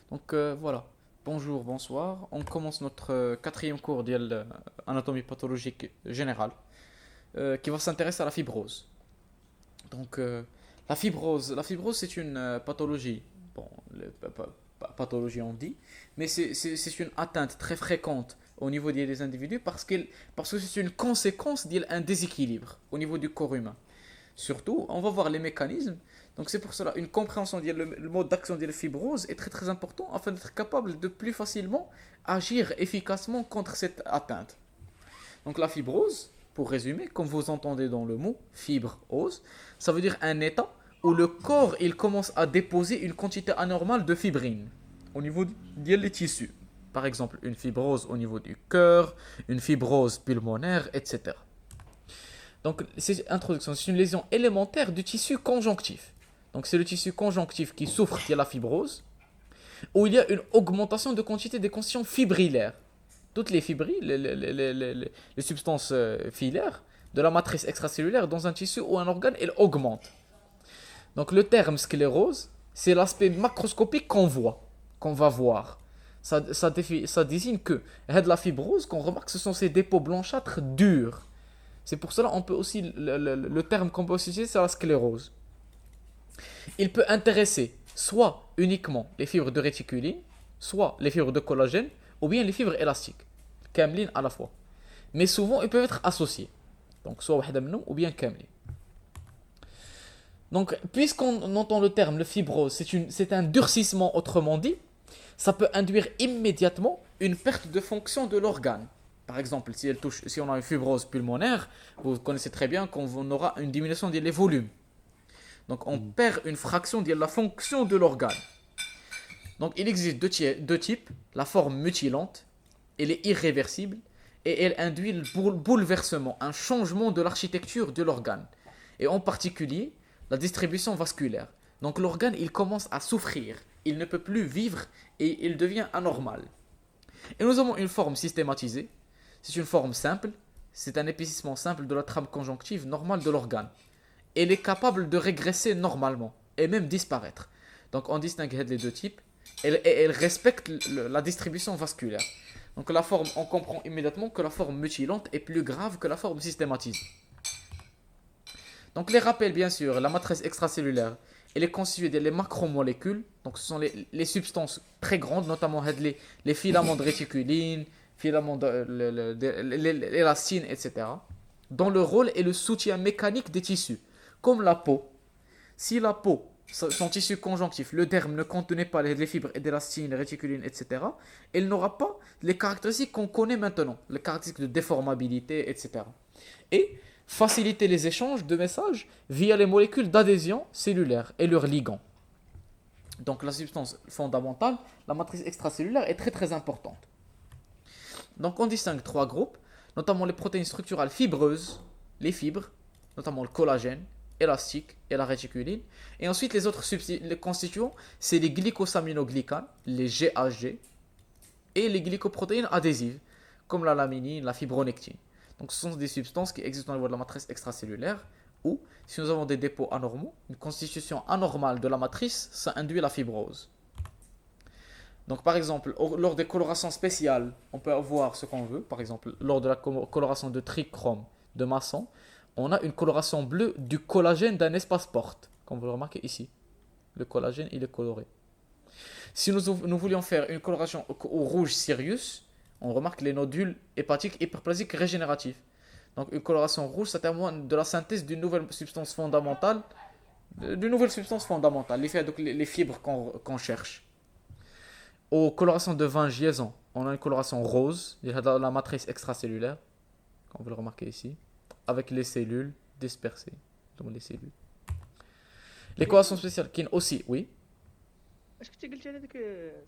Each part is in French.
Voilà. Bonjour, bonsoir. On commence notre quatrième cours d'anatomie pathologique générale qui va s'intéresser à la fibrose. Donc, la fibrose c'est une pathologie. Bon, pathologie on dit, mais c'est une atteinte très fréquente au niveau des individus parce que c'est une conséquence d'un déséquilibre au niveau du corps humain. Surtout, on va voir les mécanismes. Donc c'est pour cela une compréhension le mode d'action de la fibrose est très très important afin d'être capable de plus facilement agir efficacement contre cette atteinte. Donc la fibrose, pour résumer, comme vous entendez dans le mot fibrose, ça veut dire un état où le corps il commence à déposer une quantité anormale de fibrine au niveau des tissus. Par exemple, une fibrose au niveau du cœur, une fibrose pulmonaire, etc. Donc, c'est introduction, c'est une lésion élémentaire du tissu conjonctif. Donc, c'est le tissu conjonctif qui souffre de la fibrose, où il y a une augmentation de quantité des constitutions fibrillaires. Toutes les fibrilles, les substances filaires de la matrice extracellulaire dans un tissu ou un organe, elles augmentent. Donc, le terme sclérose, c'est l'aspect macroscopique qu'on voit, qu'on va voir. Ça désigne que la fibrose, qu'on remarque, ce sont ces dépôts blanchâtres durs. C'est pour cela on peut aussi le terme qu'on peut aussi utiliser c'est la sclérose. Il peut intéresser soit uniquement les fibres de réticuline, soit les fibres de collagène, ou bien les fibres élastiques, كاملين à la fois. Mais souvent ils peuvent être associés. Donc soit واحدة منهم ou bien كاملين. Donc puisqu'on entend le terme le fibrose, c'est un durcissement autrement dit, ça peut induire immédiatement une perte de fonction de l'organe. Par exemple, si on a une fibrose pulmonaire, vous connaissez très bien qu'on aura une diminution des volumes. Donc on perd une fraction de la fonction de l'organe. Donc il existe deux types. La forme mutilante, elle est irréversible et elle induit le bouleversement, un changement de l'architecture de l'organe. Et en particulier, la distribution vasculaire. Donc l'organe, il commence à souffrir. Il ne peut plus vivre et il devient anormal. Et nous avons une forme systématisée. C'est une forme simple, c'est un épaississement simple de la trame conjonctive normale de l'organe. Elle est capable de régresser normalement et même disparaître. Donc on distingue les deux types. Elle respecte la distribution vasculaire. Donc la forme, on comprend immédiatement que la forme mutilante est plus grave que la forme systématisée. Donc les rappels, bien sûr, la matrice extracellulaire, elle est constituée des macromolécules. Donc ce sont les substances très grandes, notamment les filaments de réticuline, filaments l'élastine, etc. dont le rôle est le soutien mécanique des tissus, comme la peau. Si la peau, son tissu conjonctif, le derme ne contenait pas les fibres d'élastine, réticuline, etc., elle n'aura pas les caractéristiques qu'on connaît maintenant, les caractéristiques de déformabilité, etc. Et faciliter les échanges de messages via les molécules d'adhésion cellulaire et leurs ligands. Donc la substance fondamentale, la matrice extracellulaire, est très très importante. Donc on distingue trois groupes, notamment les protéines structurales fibreuses, les fibres, notamment le collagène, élastique et la réticuline. Et ensuite les autres les constituants, c'est les glycosaminoglycanes, les GHG, et les glycoprotéines adhésives, comme la laminine, la fibronectine. Donc ce sont des substances qui existent au niveau de la matrice extracellulaire, où si nous avons des dépôts anormaux, une constitution anormale de la matrice, ça induit la fibrose. Donc par exemple, lors des colorations spéciales, on peut avoir ce qu'on veut. Par exemple, lors de la coloration de trichrome de Masson, on a une coloration bleue du collagène d'un espace porte, comme vous le remarquez ici. Le collagène, il est coloré. Si nous voulions faire une coloration au rouge Sirius, on remarque les nodules hépatiques hyperplasiques régénératifs. Donc une coloration rouge, ça témoigne de la synthèse d'une nouvelle substance fondamentale, les fibres qu'on cherche. Aux colorations de vin liaison, on a une coloration rose, la matrice extracellulaire, comme vous le remarquez ici, avec les cellules dispersées. Donc les cellules. Les colorations spéciales qui aussi, oui. اش كنتي قلتي على داك؟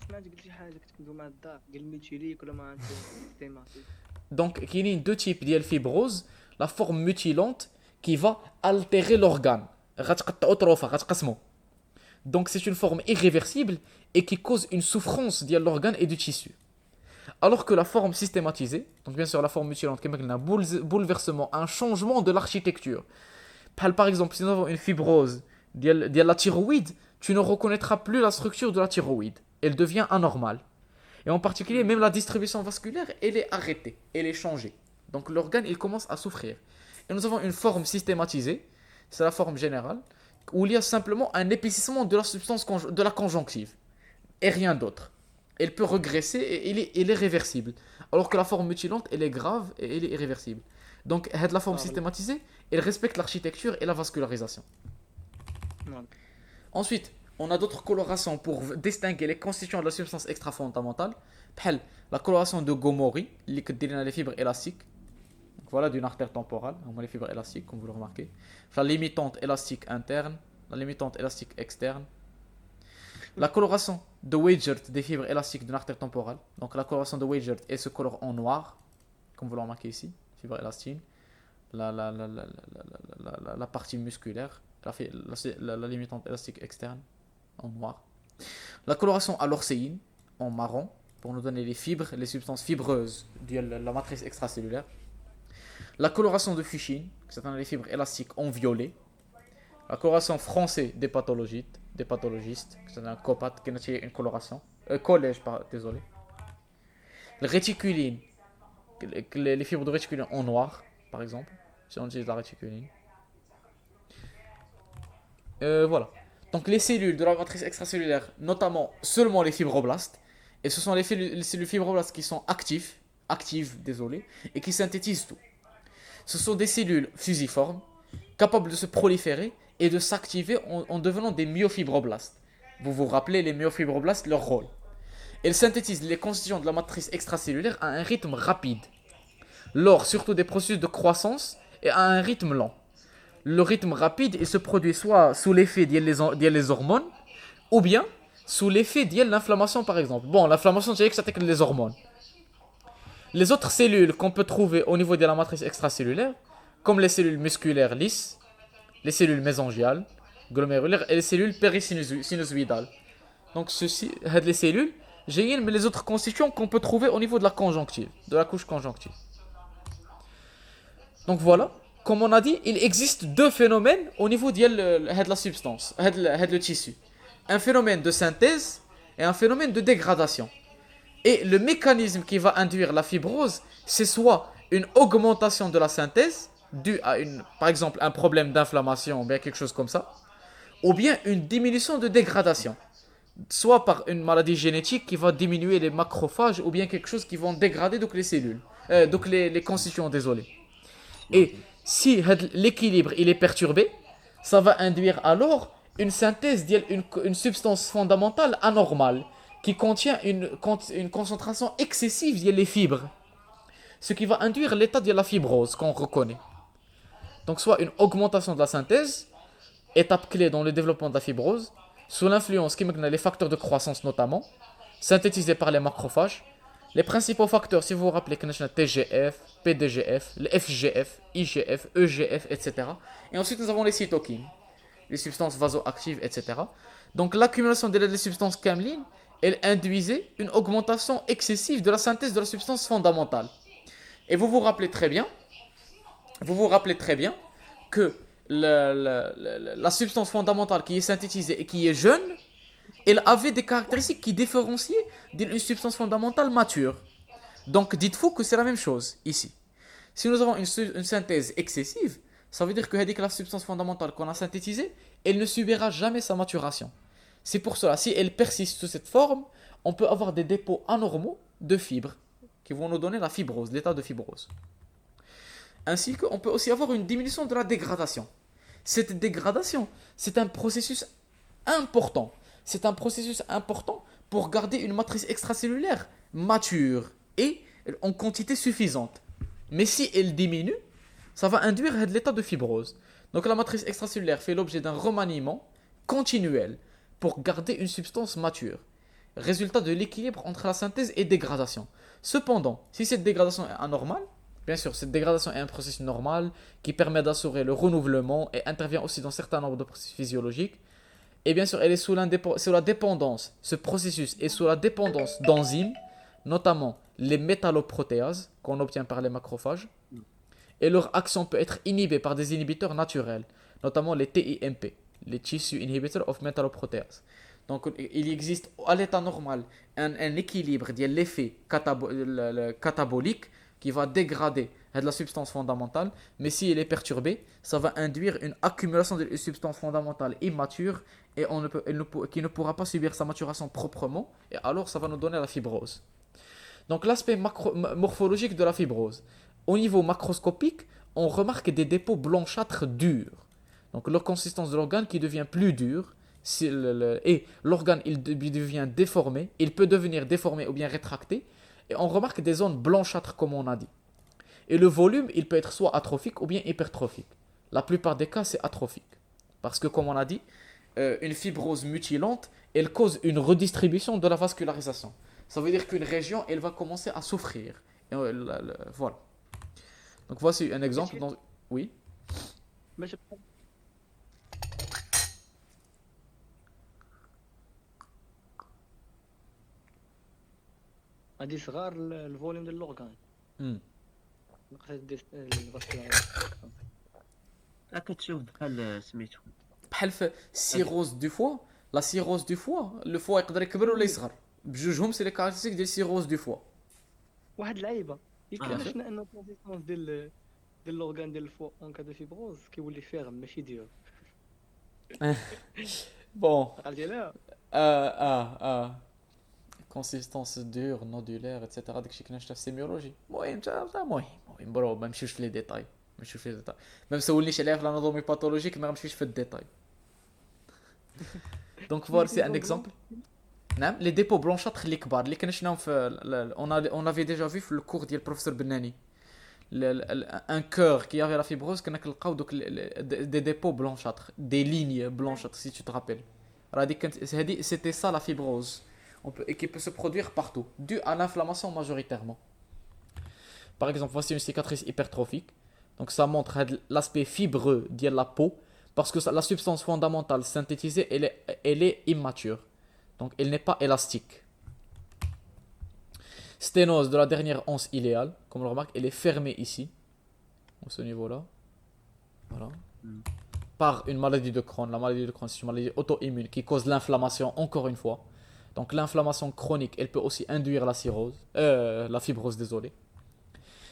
سمعت قلتي حاجه كتكتبوا مع الدار ديال الميتيليك ولا مع التيماتيك. Donc il y a deux types de fibrose, la forme mutilante qui va altérer l'organe. Donc c'est une forme irréversible et qui cause une souffrance de l'organe et du tissu. Alors que la forme systématisée, donc bien sûr la forme mutilante, qui est un bouleversement, un changement de l'architecture. Par exemple, si nous avons une fibrose de la thyroïde, tu ne reconnaîtras plus la structure de la thyroïde. elle devient anormale. Et en particulier, même la distribution vasculaire, elle est arrêtée, elle est changée. Donc l'organe, il commence à souffrir. Et nous avons une forme systématisée, c'est la forme générale, où il y a simplement un épaississement de la substance de la conjonctive, et rien d'autre. Elle peut regresser et elle est réversible. Alors que la forme mutilante, elle est grave et elle est irréversible. Donc, la forme فوالا. systématisée, elle respecte l'architecture et la vascularisation. فوالا. Ensuite, on a d'autres colorations pour distinguer les constituants de la substance extra-fondamentale. بحال la coloration de Gomori, اللي كدير لنا les fibres élastiques. Donc voilà, d'une artère temporale, les fibres élastiques, comme vous le remarquez. La limitante élastique interne, la limitante élastique externe. La coloration de Weigert des fibres élastiques d'une artère temporale. Donc la coloration de Weigert, elle se colore en noir, comme vous le remarquez ici, fibre élastine. La partie musculaire, la limitante élastique externe, en noir. La coloration à l'orcéine, en marron, pour nous donner les fibres, les substances fibreuses de la matrice extracellulaire. La coloration de Fuchsin, c'est-à-dire les fibres élastiques en violet. La coloration français des pathologistes, c'est un copat qui a une coloration. Collège, désolé. Le réticuline, les fibres de réticuline en noir, par exemple, si on utilise la réticuline. Voilà. Donc les cellules de la matrice extracellulaire, notamment seulement les fibroblastes, et ce sont les cellules fibroblastes qui sont actives, désolé, et qui synthétisent tout. Ce sont des cellules fusiformes, capables de se proliférer et de s'activer en devenant des myofibroblastes. Vous vous rappelez les myofibroblastes, leur rôle. Elles synthétisent les constituants de la matrice extracellulaire à un rythme rapide, lors surtout des processus de croissance et à un rythme lent. Le rythme rapide, il se produit soit sous l'effet des hormones, ou bien sous l'effet de l'inflammation par exemple. Bon, l'inflammation, c'est que ça attaque les hormones. Les autres cellules qu'on peut trouver au niveau de la matrice extracellulaire, comme les cellules musculaires lisses, les cellules mésangiales, glomérulaires et les cellules périsinusoïdales. Donc ceci, les cellules, mais les autres constituants qu'on peut trouver au niveau de la conjonctive, de la couche conjonctive. Donc voilà, comme on a dit, il existe deux phénomènes au niveau de la substance, de le tissu. Un phénomène de synthèse et un phénomène de dégradation. Et le mécanisme qui va induire la fibrose, c'est soit une augmentation de la synthèse, due à par exemple un problème d'inflammation ou bien quelque chose comme ça, ou bien une diminution de dégradation, soit par une maladie génétique qui va diminuer les macrophages ou bien quelque chose qui va dégrader donc les cellules, donc les constituants, désolé. Et si l'équilibre il est perturbé, ça va induire alors une synthèse une substance fondamentale anormale qui contient une concentration excessive des fibres, ce qui va induire l'état de la fibrose qu'on reconnaît. Donc soit une augmentation de la synthèse, étape clé dans le développement de la fibrose, sous l'influence qui les facteurs de croissance notamment, synthétisés par les macrophages. Les principaux facteurs, si vous vous rappelez, TGF, PDGF, les FGF, IGF, EGF, etc. Et ensuite nous avons les cytokines, les substances vasoactives, etc. Donc l'accumulation des substances camelines, elle induisait une augmentation excessive de la synthèse de la substance fondamentale. Et vous vous rappelez très bien que la substance fondamentale qui est synthétisée et qui est jeune, elle avait des caractéristiques qui différenciaient d'une substance fondamentale mature. Donc dites-vous que c'est la même chose ici. Si nous avons une synthèse excessive, ça veut dire que la substance fondamentale qu'on a synthétisée, elle ne subira jamais sa maturation. C'est pour cela, si elle persiste sous cette forme, on peut avoir des dépôts anormaux de fibres qui vont nous donner la fibrose, l'état de fibrose. Ainsi qu'on peut aussi avoir une diminution de la dégradation. Cette dégradation, c'est un processus important. C'est un processus important pour garder une matrice extracellulaire mature et en quantité suffisante. Mais si elle diminue, ça va induire l'état de fibrose. Donc la matrice extracellulaire fait l'objet d'un remaniement continuel pour garder une substance mature. Résultat de l'équilibre entre la synthèse et dégradation. Cependant, si cette dégradation est anormale, bien sûr, cette dégradation est un processus normal qui permet d'assurer le renouvellement et intervient aussi dans un certain nombre de processus physiologiques. Et bien sûr, elle est sous la dépendance, ce processus est sous la dépendance d'enzymes, notamment les métalloprotéases qu'on obtient par les macrophages. Et leur action peut être inhibée par des inhibiteurs naturels, notamment les TIMP, les Tissue Inhibitor of Metalloprotease. Donc, il existe à l'état normal un équilibre de l'effet catabolique qui va dégrader de la substance fondamentale. Mais s'il est perturbé, ça va induire une accumulation de substances fondamentales immatures et qui ne pourra pas subir sa maturation proprement. Et alors, ça va nous donner la fibrose. Donc, l'aspect morphologique de la fibrose. Au niveau macroscopique, on remarque des dépôts blanchâtres durs. Donc, la consistance de l'organe qui devient plus dure. Et l'organe il devient déformé, il peut devenir déformé ou bien rétracté, et on remarque des zones blanchâtres comme on a dit. Et le volume, il peut être soit atrophique ou bien hypertrophique. La plupart des cas, c'est atrophique. Parce que comme on a dit, une fibrose mutilante, elle cause une redistribution de la vascularisation. Ça veut dire qu'une région, elle va commencer à souffrir. Et, voilà. Donc voici un exemple. Oui. ماشي غادي صغار الفوليوم ديال الاورغان Hmm. نقص الفاسكولار كتشوف بحال سميتو بحال في السيروز دو فوا. لا سيروز دو فوا لو فوا يقدر يكبر ولا يصغر بجوجهم. سي لي كاركتيرستيك ديال السيروز دو فوا. واحد اللعيبه يمكن ماشي. شفنا ان الكونسيستونس ديال الاورغان ديال الفو اون كا دو فيبروز كيولي فيرم ماشي ديور بون عرفتي عليها كونسيستونس دور نودولير اتسيتيرا داكشي كنا شفنا في السيميولوجي. المهم برو ما نمشيوش في لي ديتاي. ما مسولنيش عليها في الاناتومي باثولوجيك ما غنمشيش في الديتاي. دونك فوار سي ان اكزومبل. نعم لي ديبو بلونشاتر اللي كبار اللي كنا شفناهم في اون افي ديجا في في الكور ديال البروفيسور بناني. ان كور كي افي لا فيبروز كنا كنلقاو دوك دي ديبو بلونشاتر دي لينيي بلونشاتر سي تو ترابيل. راه هذيك كانت هذه سيتي سا لا فيبروز. Et qui peut se produire partout, dû à l'inflammation majoritairement. Par exemple, voici une cicatrice hypertrophique. Donc ça montre l'aspect fibreux de la peau, parce que la substance fondamentale synthétisée, elle est immature. Donc elle n'est pas élastique. Sténose de la dernière anse iléale, comme on le remarque, elle est fermée ici, à ce niveau-là. Voilà. Par une maladie de Crohn. La maladie de Crohn, c'est une maladie auto-immune qui cause l'inflammation, encore une fois. Donc l'inflammation chronique, elle peut aussi induire la fibrose, désolé.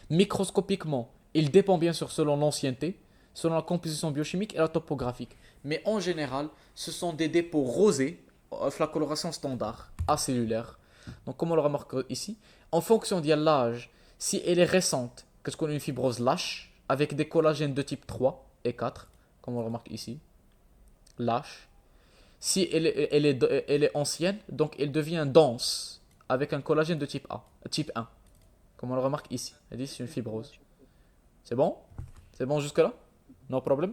Microscopiquement, il dépend bien sûr selon l'ancienneté, selon la composition biochimique et la topographique. Mais en général, ce sont des dépôts rosés, la coloration standard, acellulaire. Donc comme on le remarque ici, en fonction de l'âge, si elle est récente, qu'est-ce qu'on a une fibrose lâche, avec des collagènes de type 3 et 4, comme on le remarque ici, lâche. Si elle est ancienne, donc elle devient dense avec un collagène de type A, type 1, comme on le remarque ici. Elle dit c'est une fibrose. C'est bon? C'est bon jusque-là? No problem?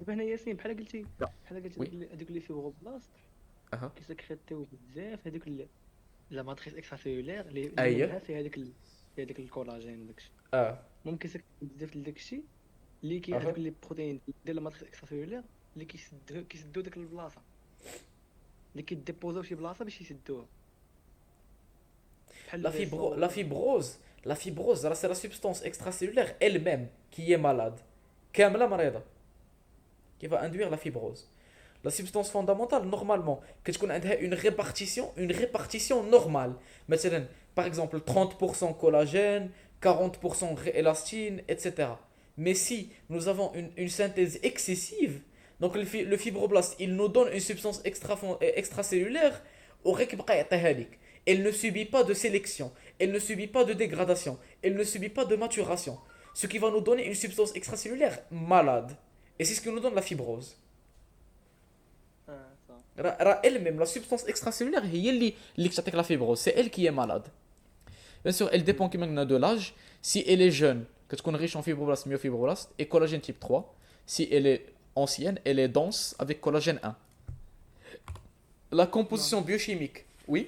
دابا هنا ياسين بحال قلتي Oui. هذوك اللي فيبرو بلاست أها. كيسكريتيو بزاف هذوك لا ماتريس اكسترا سيلولير اللي أييه. منها فيها هذاك الكولاجين وداكشي Ah. ممكن يسكريتيو بزاف ديال داكشي اللي أها. هذوك لي بروتين ديال لا ماتريس اكسترا سيلولير اللي كيسدو ديك البلاصه اللي كيديبوزاو شي بلاصه باش يسدوها بحال La fibrose, c'est la substance extracellulaire elle-même qui est malade. كاملة مريضة. Qui va induire la fibrose. La substance fondamentale, normalement, qu'est-ce qu'on a une répartition normale. مثلا, par exemple, 30% collagène, 40% élastine, etc. Mais si nous avons une synthèse excessive, donc le fibroblast, il nous donne une substance extracellulaire, elle ne subit pas de sélection, elle ne subit pas de dégradation, elle ne subit pas de maturation. Ce qui va nous donner une substance extracellulaire malade. Et c'est ce qui nous donne la fibrose. صح Elle-même, la substance extracellulaire, اللي كتعطيك la fibrose. C'est elle qui est malade. Bien sûr, elle dépend de l'âge. Si elle est jeune, qu'elle est riche en fibroblastes, myofibroblastes, et collagène type 3. Si elle est ancienne, elle est dense avec collagène 1. La composition biochimique, oui.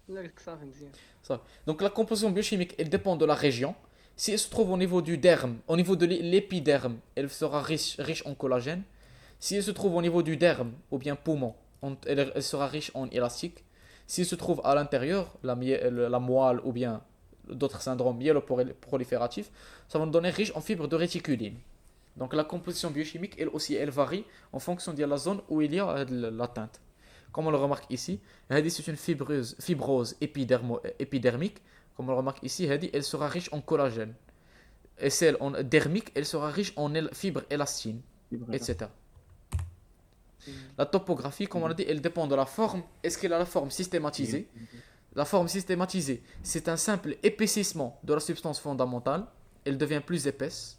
لا صافي مزيان Ça. Donc la composition biochimique, elle dépend de la région. Si elle se trouve au niveau du derme, au niveau de l'épiderme, elle sera riche en collagène. Si elle se trouve au niveau du derme ou bien poumon, elle sera riche en élastique. Si elle se trouve à l'intérieur, la moelle ou bien d'autres syndromes myéloprolifératifs, ça va nous donner riche en fibres de réticuline. Donc la composition biochimique, elle aussi, elle varie en fonction de la zone où il y a l'atteinte. Comme on le remarque ici, c'est une fibrose épidermique. Comme on le remarque ici, elle sera riche en collagène. Et celle en dermique, elle sera riche en fibres élastines, etc. La topographie, comme on a dit, elle dépend de la forme. Est-ce qu'elle a la forme systématisée? La forme systématisée, c'est un simple épaississement de la substance fondamentale. Elle devient plus épaisse.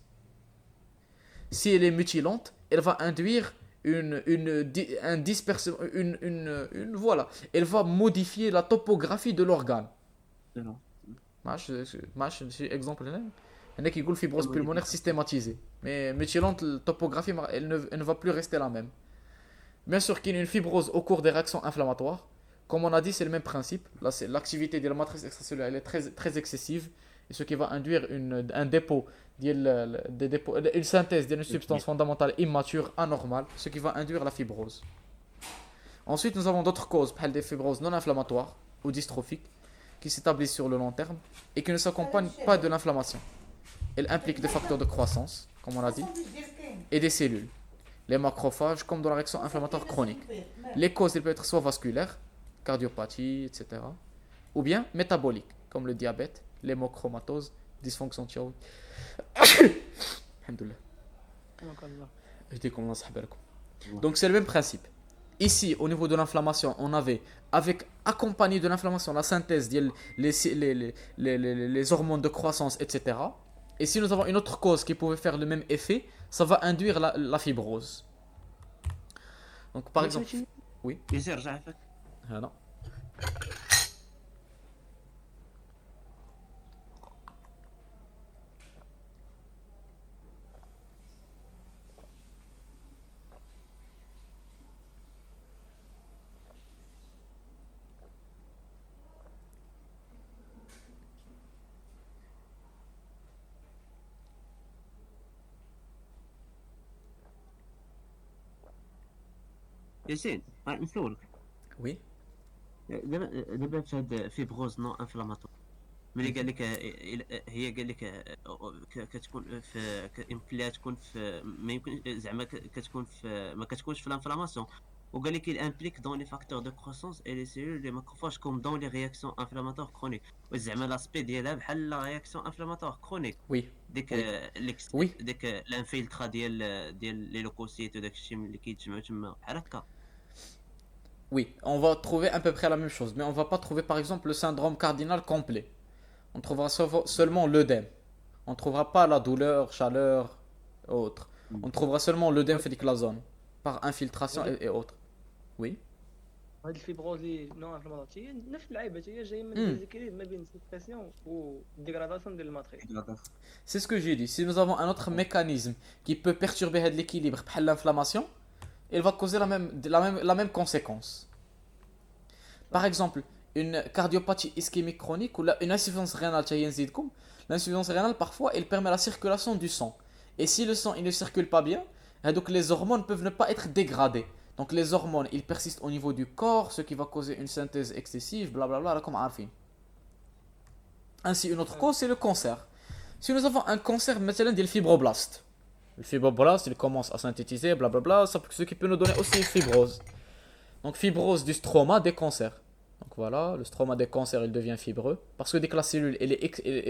Si elle est mutilante, elle va induire un dispersion, voilà. Elle va modifier la topographie de l'organe. ماشي exemple هنا هنا كيقول fibrose pulmonaire systématisée. Mais mutilante, la topographie, elle ne va plus rester la même. Bien sûr qu'il y a une fibrose au cours des réactions inflammatoires. Comme on a dit, c'est le même principe. Là, c'est l'activité de la matrice extracellulaire, elle est très, très excessive. Et ce qui va induire un dépôt, une synthèse d'une substance fondamentale immature, anormale, ce qui va induire la fibrose. Ensuite, nous avons d'autres causes, par des fibroses non inflammatoires ou dystrophiques, qui s'établissent sur le long terme et qui ne s'accompagnent pas de l'inflammation. Elles impliquent des facteurs de croissance, comme on a dit, et des cellules. Les macrophages, comme dans la réaction inflammatoire chronique. Les causes, elles peuvent être soit vasculaires, cardiopathie, etc. Ou bien métaboliques, comme le diabète, l'hémochromatose, dysfonction thyroïde. Alhamdoulilah. Je dis comment ça s'appelle. Donc c'est le même principe. Ici, au niveau de l'inflammation, on avait, accompagné de l'inflammation, la synthèse les hormones de croissance, etc. Et si nous avons une autre cause qui pouvait faire le même effet, ça va induire la fibrose. Donc par exemple... Oui. Ah non. ياسين نسولك Oui. دابا في هاد فيبروز نو انفلاماتور ملي قال لك هي قال لك كتكون في يمكن لها تكون في ما يمكن زعما كتكون في ما كتكونش في الانفلاماسيون وقال لك il implique dans les facteurs de croissance et les cellules les macrophages comme dans les réactions inflammatoires chroniques زعما لاسبي ديالها بحال لا رياكسيون انفلاماتور كرونيك Oui. ديك Oui. ديك الانفيلترا ديال لي لوكوسيت وداك الشيء اللي كيتجمعوا تما بحال هكا. Oui, on va trouver à peu près la même chose, mais on va pas trouver par exemple le syndrome cardinal complet. On trouvera seulement l'œdème. On trouvera pas la douleur, chaleur, autres. On trouvera seulement l'œdème fédique la zone, par infiltration et autres. Oui. هاد الفيبروز اللي نوع انفلاماتوري هي نفس اللعيبه هي جايه من ديزيكيليبر ما بين السيبريسيون والديغراداسيون ديال الماتريس. C'est ce que j'ai dit. Si nous avons un autre mécanisme qui peut perturber l'équilibre, par l'inflammation, il va causer la même conséquence. Par exemple, une cardiopathie ischémique chronique ou une insuffisance rénale, l'insuffisance rénale parfois elle permet la circulation du sang. Et si le sang il ne circule pas bien, donc les hormones peuvent ne pas être dégradées. Donc les hormones ils persistent au niveau du corps, ce qui va causer une synthèse excessive, blablabla, comme Arfin. Ainsi, une autre cause c'est le cancer. Si nous avons un cancer, مثلا des fibroblastes. Le fibroblast, il commence à synthétiser, blablabla, ce qui peut nous donner aussi fibrose. Donc fibrose du stroma des cancers. Donc voilà, le stroma des cancers, il devient fibreux. Parce que dès que la cellule elle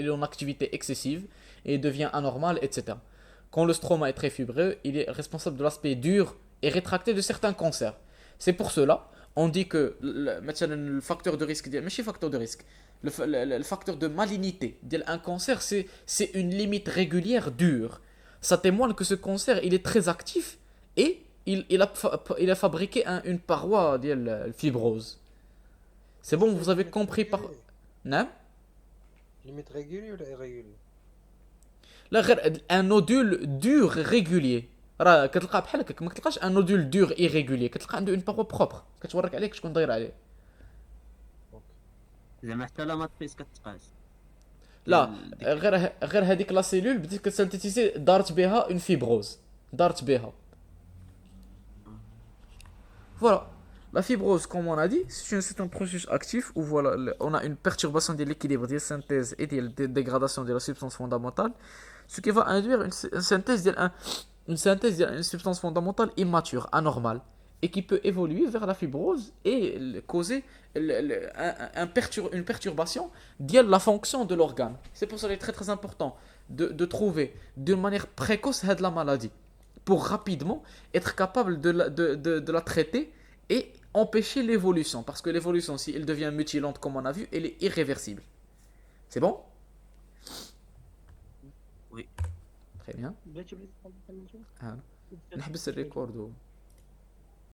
est en activité excessive, et il devient anormal, etc. Quand le stroma est très fibreux, il est responsable de l'aspect dur et rétracté de certains cancers. C'est pour cela, on dit que le facteur de risque, mais c'est facteur de risque, le facteur de malignité d'un cancer, c'est une limite régulière dure. Ça témoigne que ce cancer, il est très actif et il a fabriqué une paroi de fibrose. C'est bon, vous avez compris par... Non? Limite régulier ou irrégulier? لا غير un nodule dur régulier. راه كتلقى بحال هكاك ما كتلقاش un nodule dur irrégulier كتلقى عنده une paroi propre كتورك عليك شكون داير عليه. زعما حتى لا ماتريس كتقاس. لا غير هذيك لا سيلول بديت كتسنتيزي دارت بها اون فيبروز دارت بها. Voilà. La fibrose, comme on a dit, c'est un processus actif où voilà, on a une perturbation de l'équilibre de la synthèse et de la dégradation de la substance fondamentale, ce qui va induire une synthèse une synthèse d'une substance fondamentale immature, anormale, et qui peut évoluer vers la fibrose et causer une perturbation de la fonction de l'organe. C'est pour ça qu'il est très très important de trouver d'une manière précoce la maladie pour rapidement être capable de la traiter et empêcher l'évolution. Parce que l'évolution, si elle devient mutilante comme on a vu, elle est irréversible. C'est bon? Oui. Très bien. بغيتي بليز نحبس الريكورد